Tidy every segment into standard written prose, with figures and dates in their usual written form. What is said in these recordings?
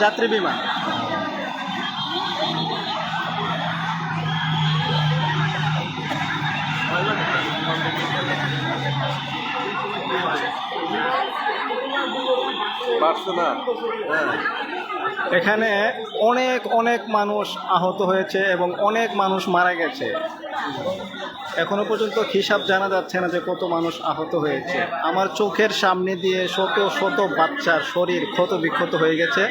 যাত্রী বিমান এখানে অনেক অনেক মানুষ আহত হয়েছে এবং অনেক মানুষ মারা গেছে। এখনো পর্যন্ত হিসাব জানা যাচ্ছে না যে কত মানুষ আহত হয়েছে। আমার চোখের সামনে দিয়ে শত শত বাচ্চার শরীর ক্ষত বিক্ষত হয়ে গেছে।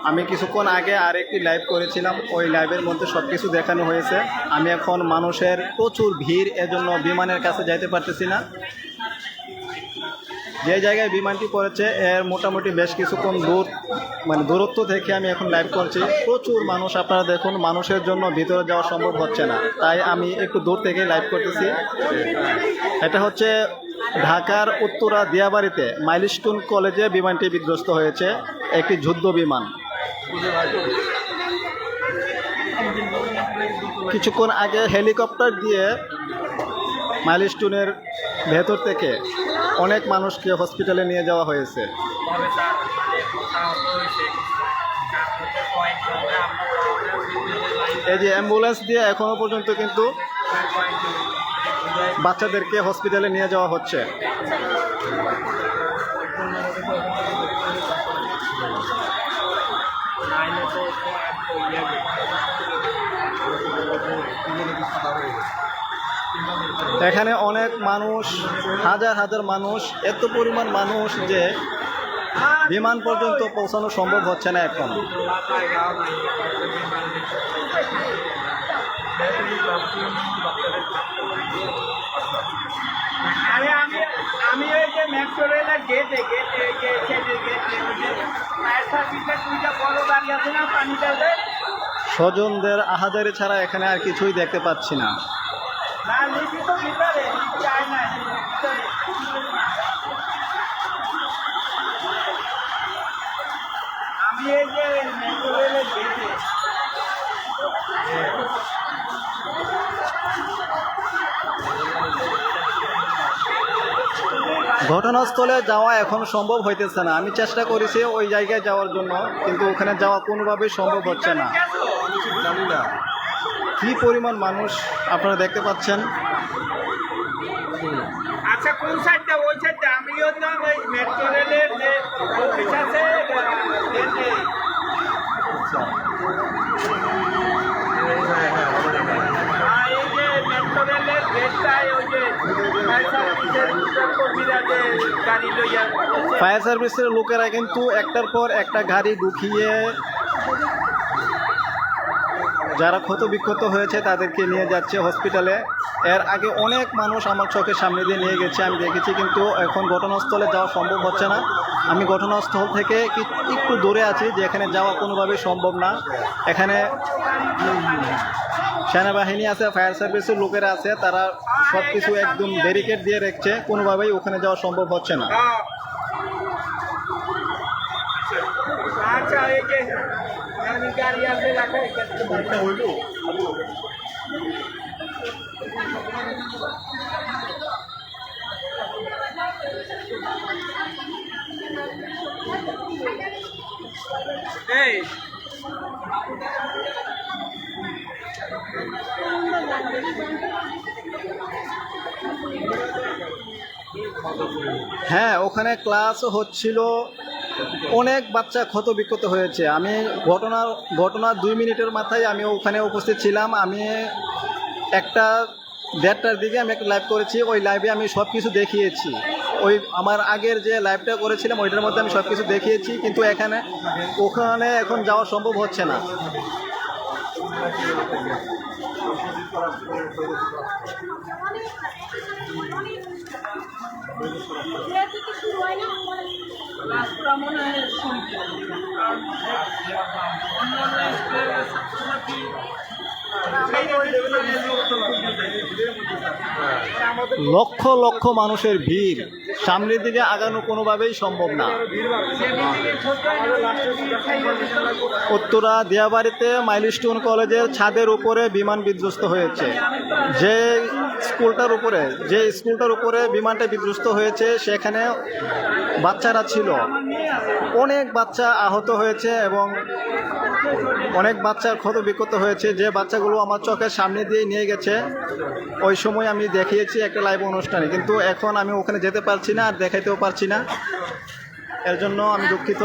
আমি কিছুক্ষণ আগে আরেকটি লাইভ করেছিলাম, ওই লাইভের মধ্যে সব কিছু দেখানো হয়েছে। আমি এখন মানুষের প্রচুর ভিড়, এজন্য বিমানের কাছে যাইতে পারতেছি না। যে জায়গায় বিমানটি পড়েছে এর মোটামুটি বেশ কিছুক্ষণ দূরত্ব থেকে আমি এখন লাইভ করছি। প্রচুর মানুষ, আপনারা দেখুন, মানুষের জন্য ভিতরে যাওয়া সম্ভব হচ্ছে না, তাই আমি একটু দূর থেকে লাইভ করতেছি। এটা হচ্ছে ঢাকার উত্তরা দিয়াবাড়িতে মাইলস্টোন কলেজে বিমানটি বিধ্বস্ত হয়েছে, একটি যুদ্ধ বিমান। কিছুক্ষণ আগে হেলিকপ্টার দিয়ে মাইলস্টোনের ভেতর থেকে অনেক মানুষকে হসপিটালে নিয়ে যাওয়া হয়েছে। এই যে অ্যাম্বুলেন্স দিয়ে এখনো পর্যন্ত কিন্তু বাচ্চাদেরকে হসপিটালে নিয়ে যাওয়া হচ্ছে। এখানে অনেক মানুষ, হাজার হাজার মানুষ, এত পরিমাণ মানুষ যে বিমান পর্যন্ত পৌঁছানো সম্ভব হচ্ছে না এখন। আমি ওই যে মেট্রো রেলের গেটে বড় গাড়ি আছে না, পানিটাতে স্বজনদের আহাজারি ছাড়া এখানে আর কিছুই দেখতে পাচ্ছি না। আমি এই যে মেট্রো রেলের গেটে ঘটনাস্থলে যাওয়া এখন সম্ভব হইতেছে না। আমি চেষ্টা করেছি ওই জায়গায় যাওয়ার জন্য, কিন্তু ওখানে যাওয়া কোনোভাবেই সম্ভব হচ্ছে না। কি পরিমাণ মানুষ আপনারা দেখতে পাচ্ছেন। আচ্ছা, কোন সাইডটা? ওই সাইডটা। আমিও তো ওই মেট্রো রেলের যে অফিস আছে ফায়ার সার্ভিসের লোকেরা কিন্তু একটার পর একটা গাড়ি ঢুকিয়ে যারা ক্ষত বিক্ষত হয়েছে তাদেরকে নিয়ে যাচ্ছে হসপিটালে। এর আগে অনেক মানুষ আমার চোখের সামনে দিয়ে নিয়ে গেছে, আমি দেখেছি, কিন্তু এখন ঘটনাস্থলে যাওয়া সম্ভব হচ্ছে না। আমি ঘটনাস্থল থেকে একটু দূরে আছি, যে এখানে যাওয়া কোনোভাবেই সম্ভব না। এখানে সেনাবাহিনী আছে, ফায়ার সার্ভিসের লোকেরা আছে, তারা সব কিছু একদম ব্যারিকেড দিয়ে রেখেছে, কোনোভাবেই ওখানে যাওয়া সম্ভব হচ্ছে না। আচ্ছা এই যে আমি গাড়ি আসবে রাখো এই হ্যাঁ, ওখানে ক্লাস হচ্ছিল, অনেক বাচ্চা ক্ষত বিক্ষত হয়েছে। আমি ঘটনার 2 মিনিটের মাথায় আমি ওখানে উপস্থিত ছিলাম। আমি 1:30টার দিকে আমি একটা লাইভ করেছি, ওই লাইভে আমি সব কিছু দেখিয়েছি। ওই আমার আগের যে লাইভটা করেছিলাম ওইটার মধ্যে আমি সব কিছু দেখিয়েছি, কিন্তু ওখানে এখন যাওয়া সম্ভব হচ্ছে না। লক্ষ লক্ষ মানুষের ভিড়, সামনের দিকে আগানো কোনোভাবেই সম্ভব না। উত্তরা দিয়াবাড়িতে মাইলস্টোন কলেজের ছাদের উপরে বিমান বিধ্বস্ত হয়েছে। যে স্কুলটার উপরে বিমানটা বিধ্বস্ত হয়েছে সেখানে বাচ্চারা ছিল, অনেক বাচ্চা আহত হয়েছে এবং অনেক বাচ্চার ক্ষত বিক্ষত হয়েছে, যে বাচ্চাগুলো আমার চোখের সামনে দিয়ে নিয়ে গেছে। ওই সময় আমি দেখিয়েছি একটা লাইভ অনুষ্ঠানে, কিন্তু এখন আমি ওখানে যেতে পারছি না আর দেখাইতেও পারছি না, এর জন্য আমি দুঃখিত।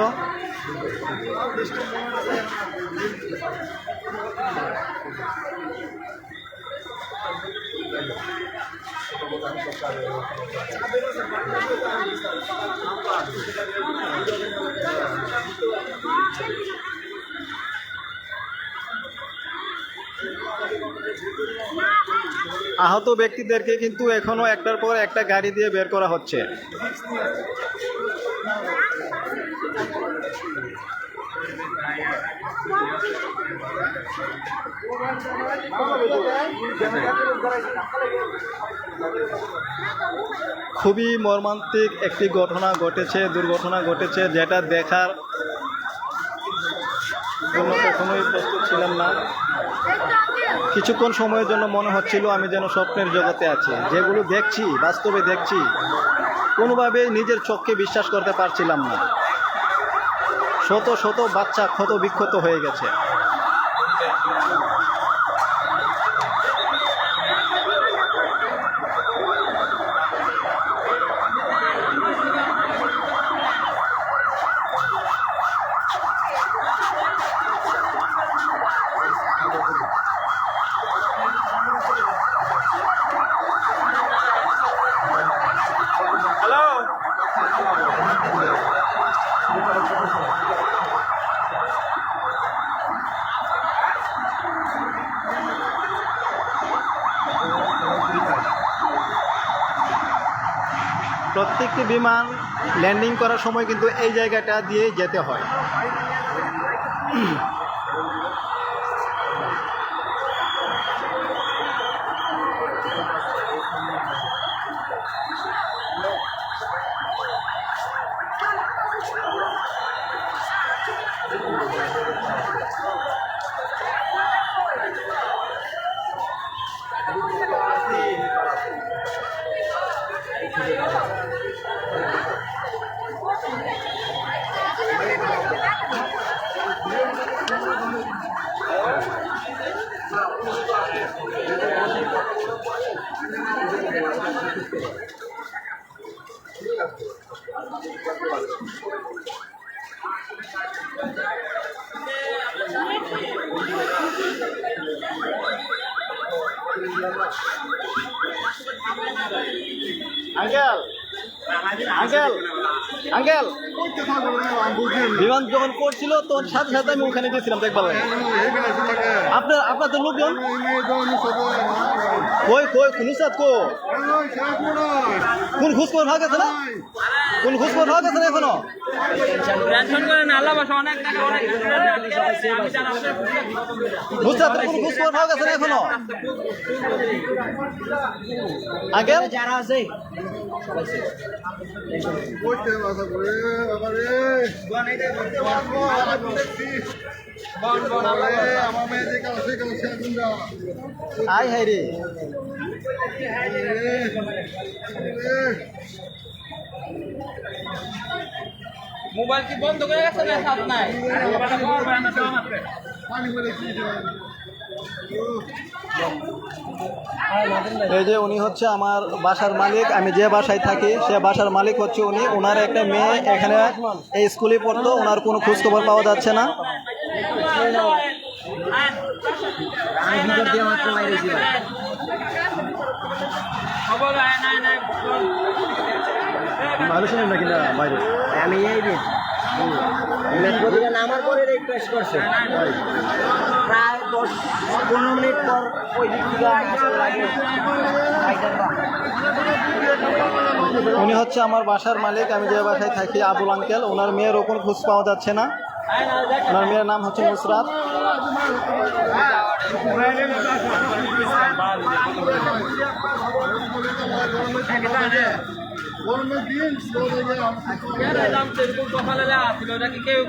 আহত ব্যক্তিদেরকে কিন্তু এখনো একটার পর একটা গাড়ি দিয়ে বের করা হচ্ছে। খুবই মর্মান্তিক একটি দুর্ঘটনা ঘটেছে, যেটা দেখার জন্য কখনোই প্রস্তুত ছিলাম না। কিছুক্ষণ সময়ের জন্য মনে হচ্ছিল আমি যেন স্বপ্নের জগতে আছি। যেগুলো দেখছি, বাস্তবে দেখছি, কোনোভাবেই নিজের চোখকে বিশ্বাস করতে পারছিলাম না। শত শত বাচ্চা ক্ষত বিক্ষত হয়ে গেছে। প্রত্যেকটি বিমান ল্যান্ডিং করার সময় কিন্তু এই জায়গাটা দিয়ে যেতে হয়। আঙ্কেল আঙ্কেল আঙ্কেল বিমান যখন করছিল তোর সাথে সাথে আমি ওখানে গেছিলাম দেখবার লাগে। আপনার তো লোকজন কই নুসাদ কো কোন খোঁজখবর ভাগ আছে না? কোন খোঁজখবর ভাগ আছে না এখনো? টেনশন করেন আল্লাহ বাসা অনেক টাকা অনেক আমি জানাচ্ছি বুঝতে কোন খোঁজখবর ভাগ আছে না এখনো? আগে যারা আছে আয় হাই রে মোবাইল কি বন্ধ করে গেছে না সাথ নাই এই যে উনি হচ্ছে আমার বাসার মালিক, আমি যে বাসায় থাকি সে বাসার মালিক হচ্ছে উনি। ওনার একটা মেয়ে এখানে এই স্কুলে পড়তো, ওনার কোনো খোঁজ খবর পাওয়া যাচ্ছে না। খবর নাই নাই ভালো শুনেন নাকি না বাইরে? আমি এই দিন মেট্রো থেকে নামার পরে রিকোয়েস্ট করছে প্রায় 10-15 মিনিট পর ওই দিক থেকে আসতে লাগে উনি হচ্ছে আমার বাসার মালিক, আমি যে বাসায় থাকি, আবুল আঙ্কেল। ওনার মেয়েরও কোনো খোঁজ পাওয়া যাচ্ছে না। ওনার মেয়ের নাম হচ্ছে নুসরাত। সকালে আসছিল এটা কি কেউ